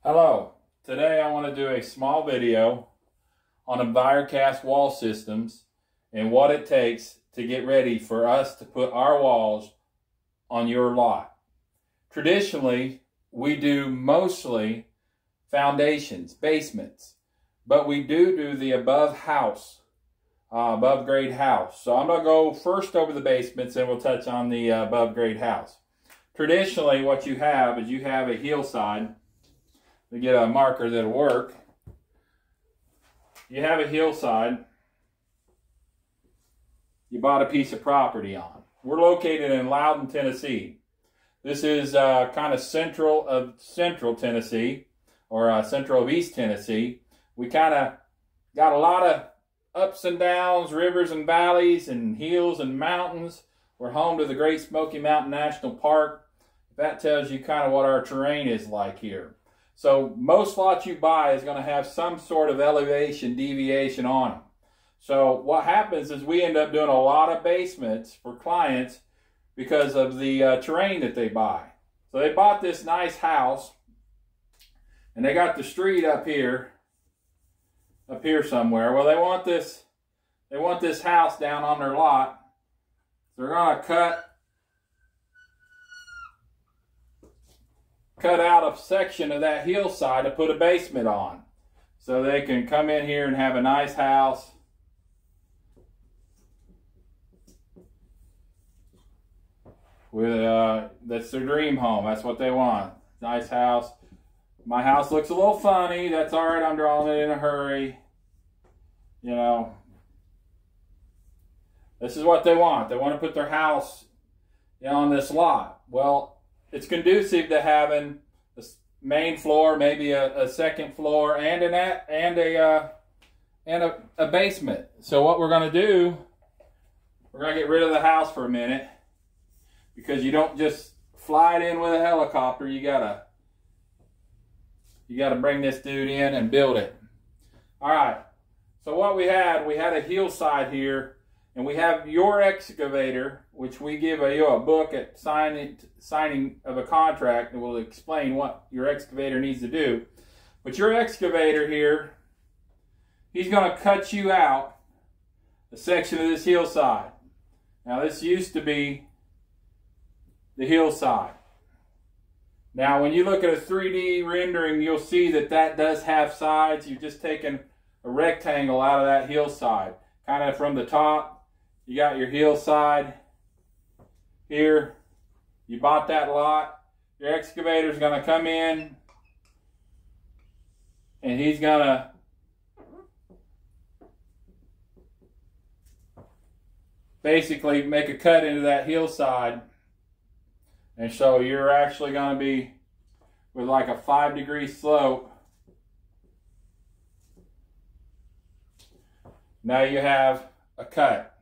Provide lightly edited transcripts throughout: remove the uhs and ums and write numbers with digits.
Hello, today I want to do a small video on precast wall systems and what it takes to get ready for us to put our walls on your lot. Traditionally, we do mostly foundations, basements, but we do the above grade house. So I'm going to go first over the basements and we'll touch on the above grade house. Traditionally, what you have is you have a hillside. To get a marker that'll work. You have a hillside you bought a piece of property on. We're located in Loudon, Tennessee. This is kind of central of Tennessee, or central of East Tennessee. We kind of got a lot of ups and downs, rivers and valleys, and hills and mountains. We're home to the Great Smoky Mountain National Park. That tells you kind of what our terrain is like here. So most lots you buy is going to have some sort of elevation deviation on them. So what happens is we end up doing a lot of basements for clients because of the terrain that they buy. So they bought this nice house and they got the street up here somewhere. Well, they want this house down on their lot. They're going to cut out a section of that hillside to put a basement on, so they can come in here and have a nice house with that's their dream home. That's what they want. Nice house. My house looks a little funny. That's all right. I'm drawing it in a hurry. You know, this is what they want. They want to put their house on this lot. Well, it's conducive to having a main floor, maybe a second floor, and a basement. So what we're going to do, we're going to get rid of the house for a minute, because you don't just fly it in with a helicopter. You gotta bring this dude in and build it. All right. So what we had a hillside here. And we have your excavator, which we give you a book at signing of a contract, and we'll explain what your excavator needs to do. But your excavator here, he's going to cut you out a section of this hillside. Now this used to be the hillside. Now when you look at a 3D rendering, you'll see that does have sides. You've just taken a rectangle out of that hillside, kind of from the top. You got your hillside here. You bought that lot. Your excavator is going to come in and he's going to basically make a cut into that hillside. And so you're actually going to be with like a 5-degree slope. Now you have a cut.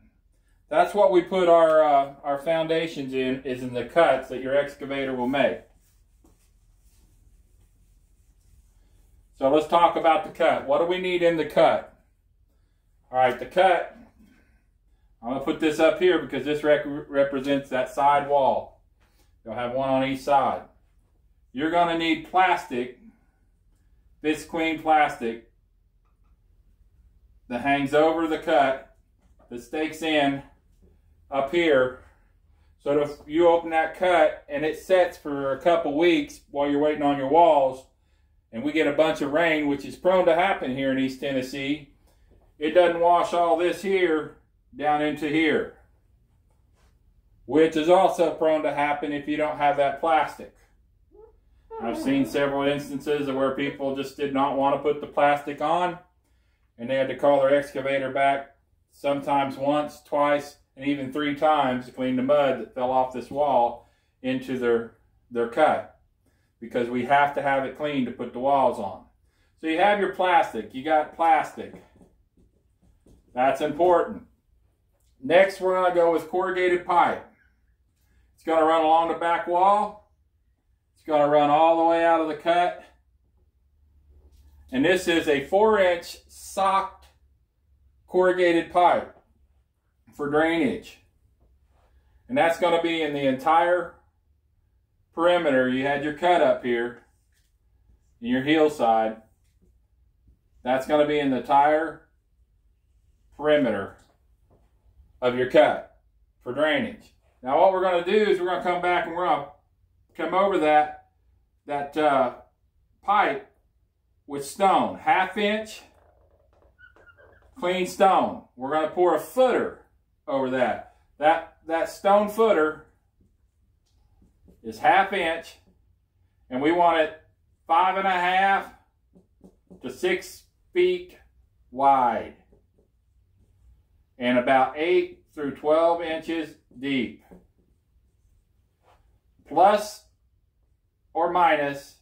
That's what we put our foundations in, is in the cuts that your excavator will make. So let's talk about the cut. What do we need in the cut? All right, the cut, I'm going to put this up here because this represents that side wall. You'll have one on each side. You're going to need plastic, visqueen plastic, that hangs over the cut, that stakes in up here, so that if you open that cut and it sets for a couple weeks while you're waiting on your walls, and we get a bunch of rain, which is prone to happen here in East Tennessee, it doesn't wash all this here down into here, which is also prone to happen if you don't have that plastic. I've seen several instances of where people just did not want to put the plastic on, and they had to call their excavator back sometimes once, twice, and even 3 times to clean the mud that fell off this wall into their cut, because we have to have it clean to put the walls on. So you have your plastic. You got plastic. That's important. Next, we're going to go with corrugated pipe. It's going to run along the back wall. It's going to run all the way out of the cut. And this is a 4-inch socked corrugated pipe for drainage. And that's going to be in the entire perimeter. You had your cut up here. in your heel side, that's going to be in the entire perimeter of your cut for drainage. Now what we're going to do is we're going to come back and we're going to come over that pipe with stone, 1/2 inch clean stone. We're going to pour a footer over that. That stone footer is 1/2 inch, and we want it 5.5 to 6 feet wide and about 8 through 12 inches deep, plus or minus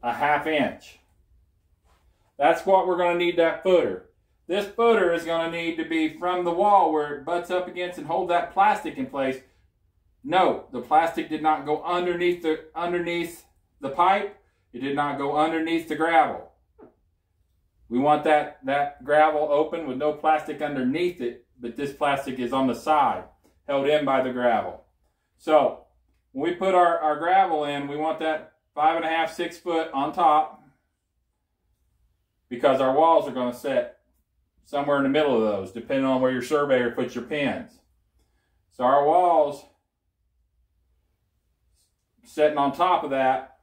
a 1/2 inch. That's what we're going to need that footer. This footer is going to need to be from the wall where it butts up against and hold that plastic in place. Note, the plastic did not go underneath the pipe. It did not go underneath the gravel. We want that gravel open with no plastic underneath it, but this plastic is on the side, held in by the gravel. So when we put our gravel in, we want that 5.5, 6 foot on top, because our walls are going to set somewhere in the middle of those, depending on where your surveyor puts your pins. So our walls setting on top of that,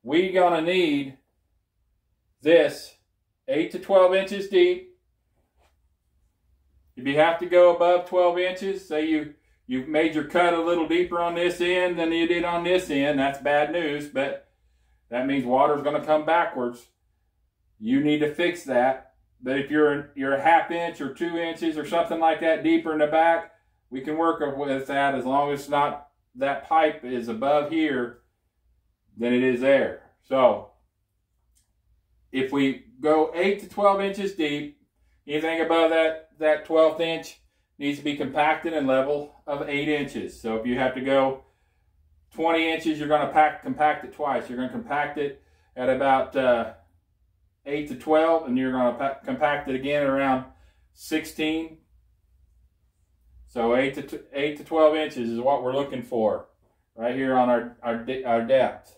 we're going to need this 8 to 12 inches deep. If you have to go above 12 inches, say you've made your cut a little deeper on this end than you did on this end, that's bad news, but that means water's going to come backwards. You need to fix that. But if you're a 1/2 inch or 2 inches or something like that deeper in the back, we can work with that as long as not that pipe is above here than it is there. So if we go 8 to 12 inches deep, anything above that 12th inch needs to be compacted and level of 8 inches. So if you have to go 20 inches, you're going to compact it twice. You're going to compact it at about 8 to 12, and you're going to compact it again at around 16. So 8 to 12 inches is what we're looking for right here on our depth.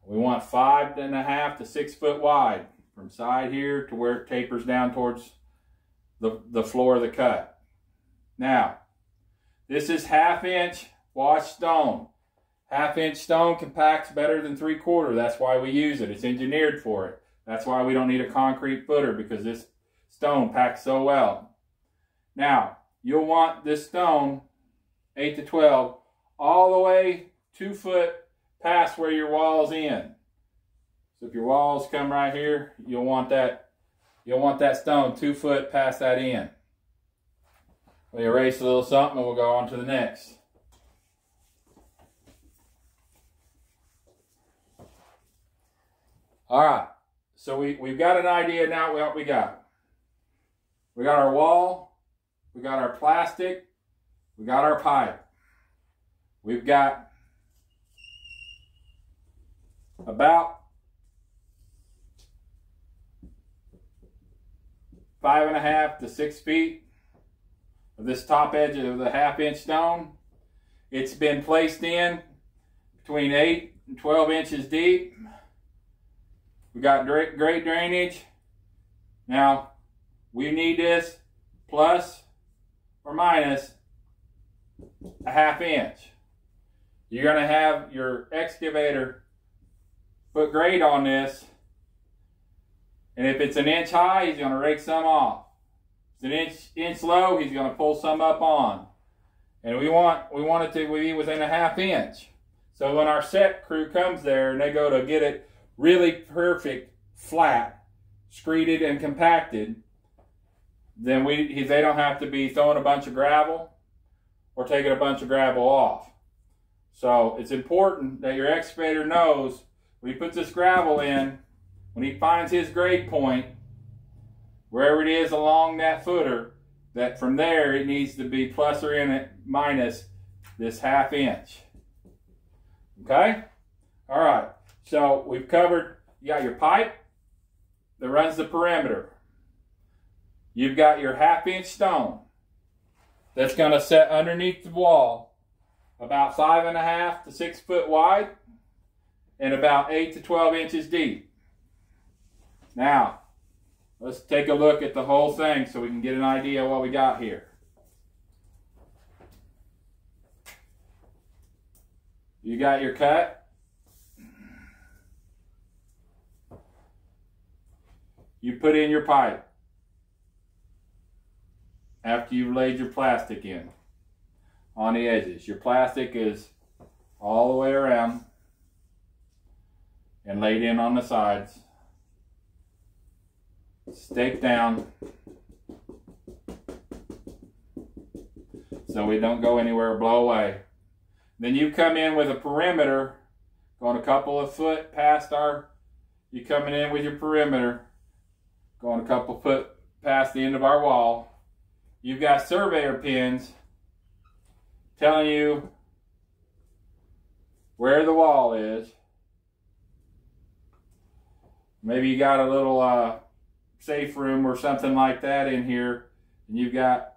We want 5.5 to 6 foot wide from side here to where it tapers down towards the floor of the cut. Now, this is 1/2 inch washed stone. 1/2 inch stone compacts better than 3/4. That's why we use it. It's engineered for it. That's why we don't need a concrete footer, because this stone packs so well. Now, you'll want this stone, 8 to 12, all the way 2 foot past where your wall's in. So if your walls come right here, you'll want that stone 2 foot past that end. We erase a little something and we'll go on to the next. All right, so we've got an idea now what we got. We got our wall, we got our plastic, we got our pipe. We've got about 5.5 to 6 feet of this top edge of the 1/2 inch stone. It's been placed in between 8 and 12 inches deep. We got great drainage. Now, we need this plus or minus a 1/2 inch. You're going to have your excavator put grade on this, and if it's 1 inch high, he's going to rake some off. If it's 1 inch low, he's going to pull some up on. And we want it to be within a 1/2 inch. So when our set crew comes there and they go to get it really perfect, flat, screeded and compacted, then they don't have to be throwing a bunch of gravel or taking a bunch of gravel off. So it's important that your excavator knows when he puts this gravel in, when he finds his grade point, wherever it is along that footer, that from there it needs to be plus or minus this 1/2 inch. Okay? All right. So we've covered, you got your pipe that runs the perimeter. You've got your 1/2 inch stone that's going to set underneath the wall about 5.5 to 6 foot wide. and about 8 to 12 inches deep. Now, let's take a look at the whole thing so we can get an idea of what we got here. You got your cut. You put in your pipe after you've laid your plastic in on the edges. Your plastic is all the way around and laid in on the sides. Stake down so we don't go anywhere or blow away. Then you come in with a perimeter, going a couple of foot past you coming in with your perimeter, going a couple foot past the end of our wall. You've got surveyor pins telling you where the wall is. Maybe you got a little safe room or something like that in here, and you've got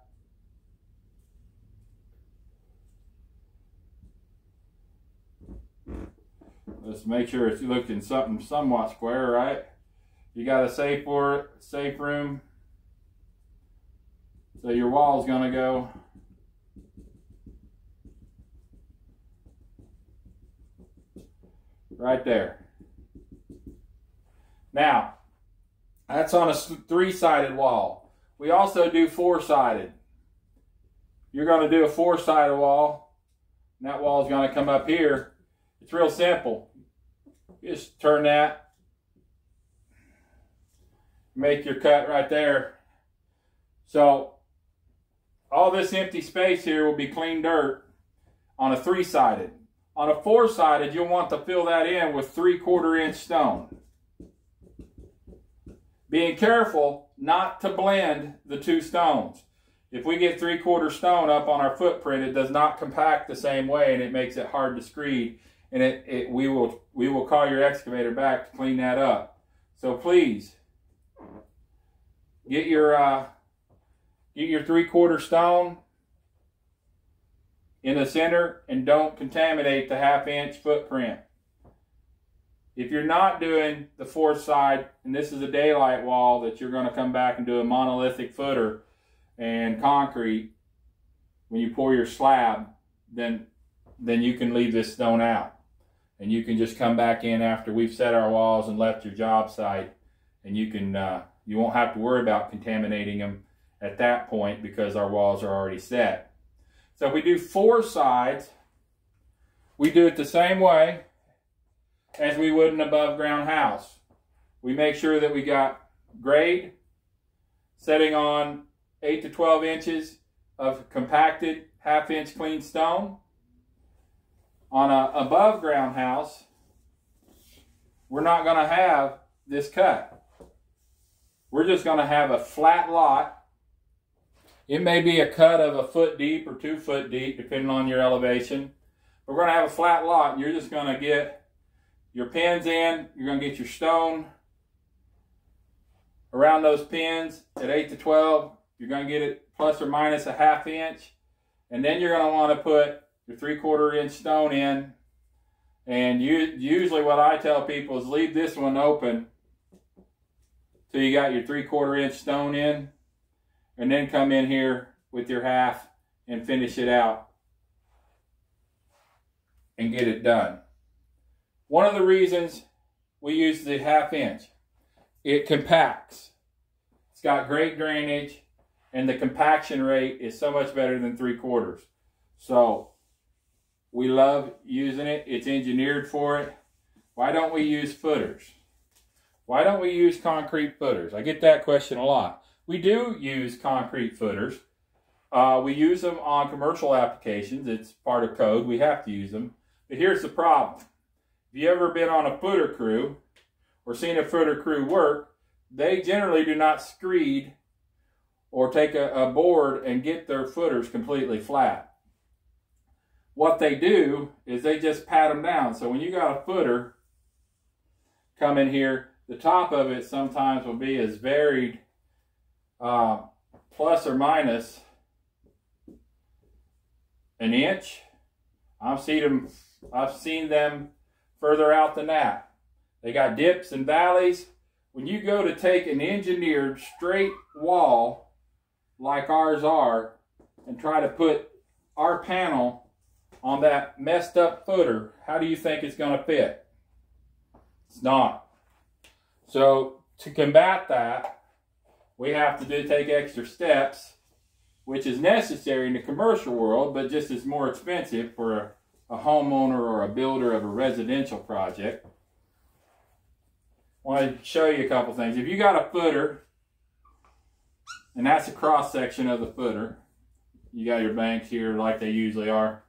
let's make sure it's looking something somewhat square, right? You got a safe room, so your wall's gonna go right there. Now, that's on a 3-sided wall. We also do 4-sided. You're going to do a 4-sided wall, and that wall is going to come up here. It's real simple. You just turn that, make your cut right there. So all this empty space here will be clean dirt on a 3-sided. On a 4-sided, you'll want to fill that in with 3/4 inch stone. Being careful not to blend the two stones. If we get 3/4 stone up on our footprint, it does not compact the same way, and it makes it hard to screed. And we will call your excavator back to clean that up. So please get your 3/4 stone in the center, and don't contaminate the 1/2 inch footprint. If you're not doing the 4th side, and this is a daylight wall that you're going to come back and do a monolithic footer and concrete when you pour your slab, then you can leave this stone out. And you can just come back in after we've set our walls and left your job site, and you won't have to worry about contaminating them at that point because our walls are already set. So if we do 4 sides, we do it the same way as we would an above ground house. We make sure that we got grade setting on 8 to 12 inches of compacted 1/2 inch clean stone. On an above ground house, we're not going to have this cut. We're just going to have a flat lot. It may be a cut of 1 foot deep or 2 foot deep, depending on your elevation. We're going to have a flat lot, and you're just going to get your pins in. You're going to get your stone around those pins at 8 to 12. You're going to get it plus or minus a 1/2 inch. And then you're going to want to put your 3/4 inch stone in. And usually what I tell people is leave this one open till you got your 3/4 inch stone in. And then come in here with your 1/2 and finish it out and get it done. One of the reasons we use the 1/2 inch, it compacts. It's got great drainage, and the compaction rate is so much better than 3/4. So we love using it. It's engineered for it. Why don't we use footers? Why don't we use concrete footers? I get that question a lot. We do use concrete footers. We use them on commercial applications. It's part of code. We have to use them. But here's the problem. If you ever been on a footer crew or seen a footer crew work, they generally do not screed or take a board and get their footers completely flat. What they do is they just pat them down. So when you got a footer come in here, the top of it sometimes will be as varied plus or minus an inch. I've seen them further out than that. They got dips and valleys. When you go to take an engineered straight wall like ours are and try to put our panel on that messed up footer, how do you think it's going to fit? It's not. So to combat that, we have to take extra steps, which is necessary in the commercial world, but just is more expensive for a homeowner or a builder of a residential project. I want to show you a couple things. If you got a footer, and that's a cross section of the footer, you got your banks here like they usually are,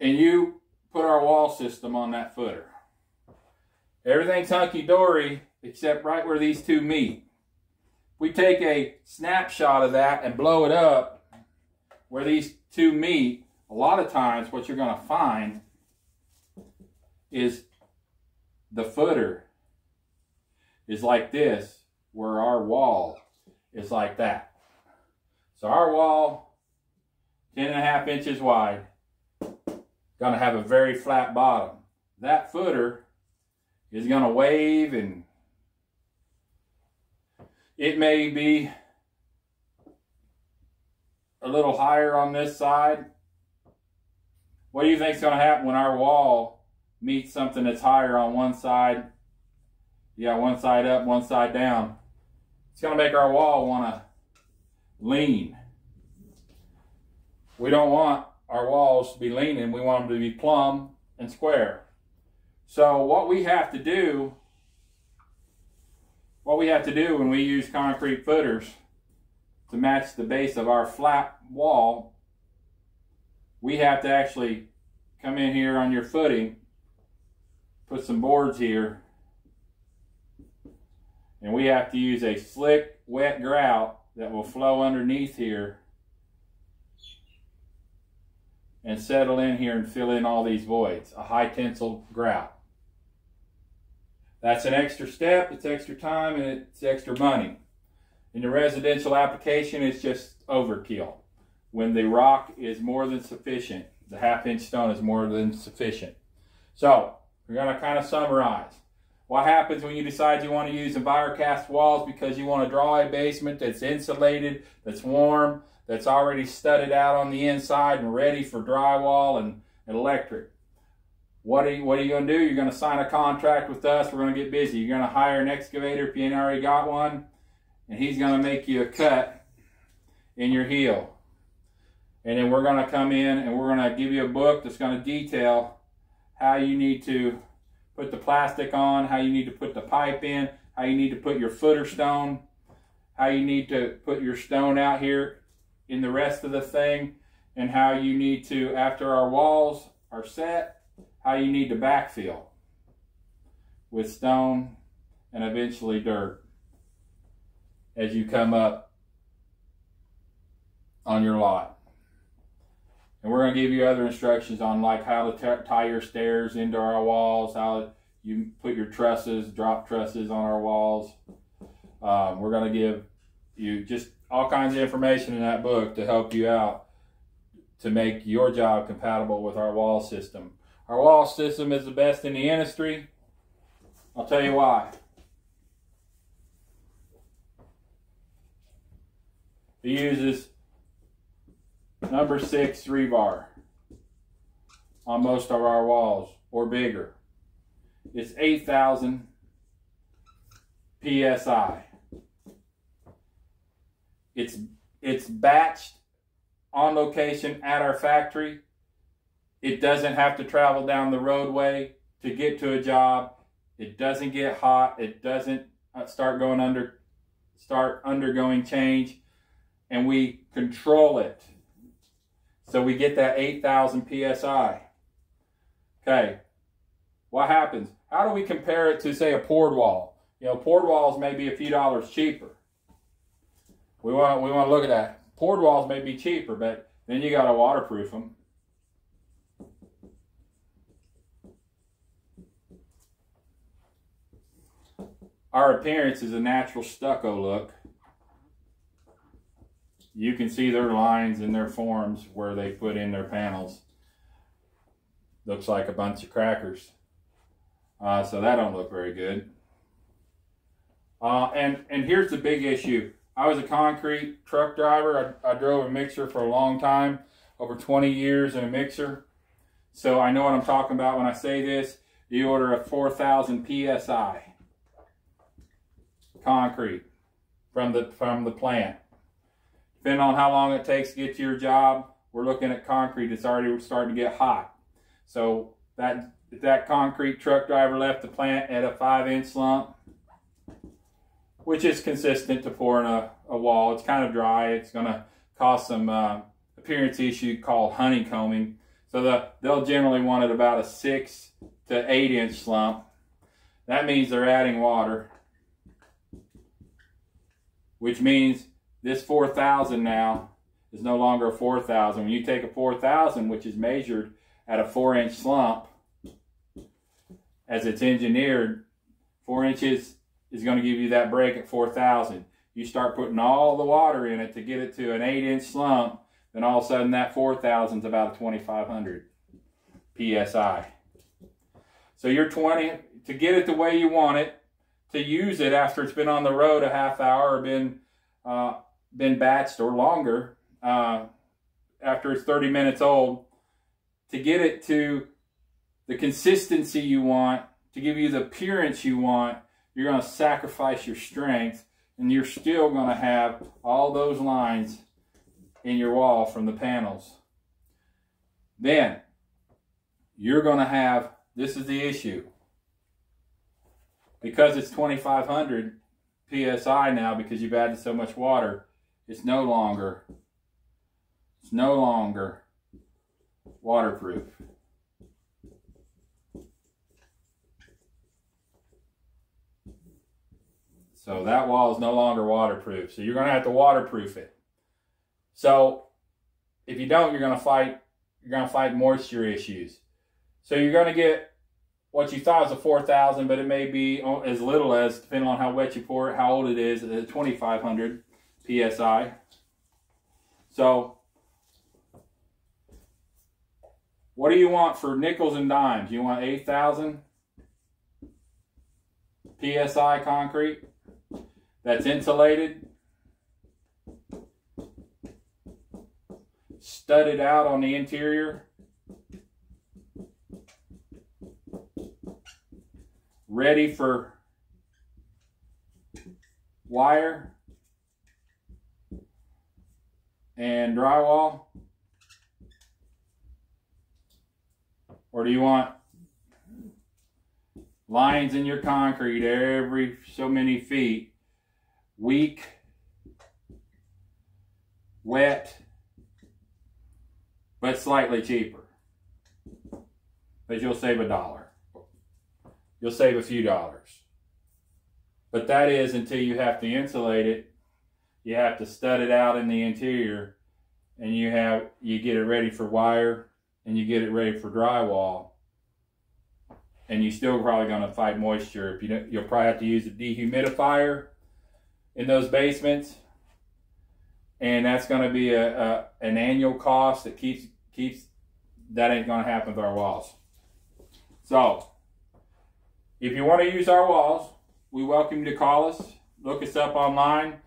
and you put our wall system on that footer. Everything's hunky-dory except right where these two meet. We take a snapshot of that and blow it up where these two meet. A lot of times what you're going to find is the footer is like this, where our wall is like that. So our wall, 10.5 inches wide, going to have a very flat bottom. That footer is going to wave, and it may be a little higher on this side. What do you think is going to happen when our wall meets something that's higher on one side? You got one side up, one side down. It's going to make our wall want to lean. We don't want our walls to be leaning. We want them to be plumb and square. So what we have to do when we use concrete footers to match the base of our flat wall, we have to actually come in here on your footing, put some boards here, and we have to use a slick, wet grout that will flow underneath here and settle in here and fill in all these voids, a high tensile grout. That's an extra step, it's extra time, and it's extra money. In the residential application, it's just overkill. When the rock is more than sufficient, the 1/2 inch stone is more than sufficient. So, we're going to kind of summarize. What happens when you decide you want to use EnviroCast walls because you want to draw a basement that's insulated, that's warm, that's already studded out on the inside and ready for drywall and electric? What are you going to do? You're going to sign a contract with us. We're going to get busy. You're going to hire an excavator if you ain't already got one, and he's going to make you a cut in your heel. And then we're going to come in and we're going to give you a book that's going to detail how you need to put the plastic on, how you need to put the pipe in, how you need to put your footer stone, how you need to put your stone out here in the rest of the thing, and how you need to, after our walls are set, how you need to backfill with stone and eventually dirt as you come up on your lot. And we're going to give you other instructions on like how to tie your stairs into our walls, how you put your trusses, drop trusses on our walls. We're going to give you just all kinds of information in that book to help you out to make your job compatible with our wall system. Our wall system is the best in the industry. I'll tell you why. It uses number 6 rebar on most of our walls, or bigger. It's 8,000 PSI. It's batched on location at our factory. It doesn't have to travel down the roadway to get to a job. It doesn't get hot. It doesn't start undergoing change, and we control it. So we get that 8,000 PSI. Okay, what happens? How do we compare it to, say, a poured wall? You know, poured walls may be a few dollars cheaper. We want to look at that. Poured walls may be cheaper, but then you got to waterproof them. Our appearance is a natural stucco look. You can see their lines and their forms where they put in their panels. Looks like a bunch of crackers. So that don't look very good. And here's the big issue. I was a concrete truck driver. I drove a mixer for a long time, over 20 years in a mixer. So I know what I'm talking about when I say this. You order a 4,000 PSI concrete from the plant. Depending on how long it takes to get to your job, we're looking at concrete that's already starting to get hot. So if that concrete truck driver left the plant at a 5-inch lump, which is consistent to pouring a wall, it's kind of dry. It's going to cause some appearance issue called honeycombing. So they'll generally want it about a 6 to 8-inch lump. That means they're adding water, which means this 4,000 now is no longer a 4,000. When you take a 4,000, which is measured at a 4-inch slump, as it's engineered, 4 inches is going to give you that break at 4,000. You start putting all the water in it to get it to an 8-inch slump, then all of a sudden that 4,000 is about a 2,500 PSI. So you're 20, to get it the way you want it, to use it after it's been on the road a half hour or been batched or longer, after it's 30 minutes old, to get it to the consistency you want, to give you the appearance you want, you're going to sacrifice your strength, and you're still going to have all those lines in your wall from the panels. Then you're going to have, this is the issue, because it's 2,500 PSI now, because you've added so much water, it's no longer waterproof. So that wall is no longer waterproof. So you're going to have to waterproof it. So if you don't, you're going to fight moisture issues. So you're going to get what you thought was a 4,000, but it may be as little as, depending on how wet you pour it, how old it is, 2,500 PSI. So what do you want for nickels and dimes? You want 8,000 PSI concrete that's insulated, studded out on the interior, ready for wire and drywall? Or do you want lines in your concrete every so many feet, weak, wet, but slightly cheaper? But you'll save $1. You'll save a few dollars. But that is until you have to insulate it. You have to stud it out in the interior, and you get it ready for wire, and you get it ready for drywall. And you're still probably going to fight moisture. If you don't, you'll probably have to use a dehumidifier in those basements, and that's going to be an annual cost that keeps that ain't going to happen with our walls. So if you want to use our walls, we welcome you to call us. Look us up online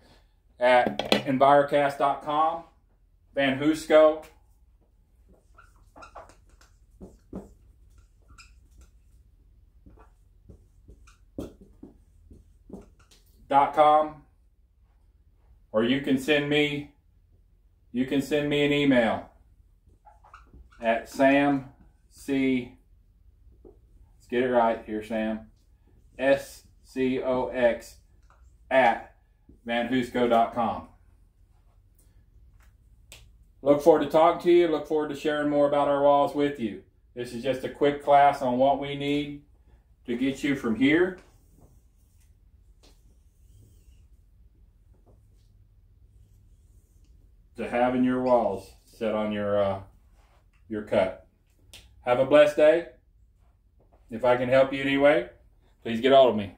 at envirocast.com, vanhusco.com, or you can send me an email at Sam C. Let's get it right here, Sam. SCOX at vanhusco.com. Look forward to talking to you. Look forward to sharing more about our walls with you. This is just a quick class on what we need to get you from here to having your walls set on your cut. Have a blessed day. If I can help you in any way, please get hold of me.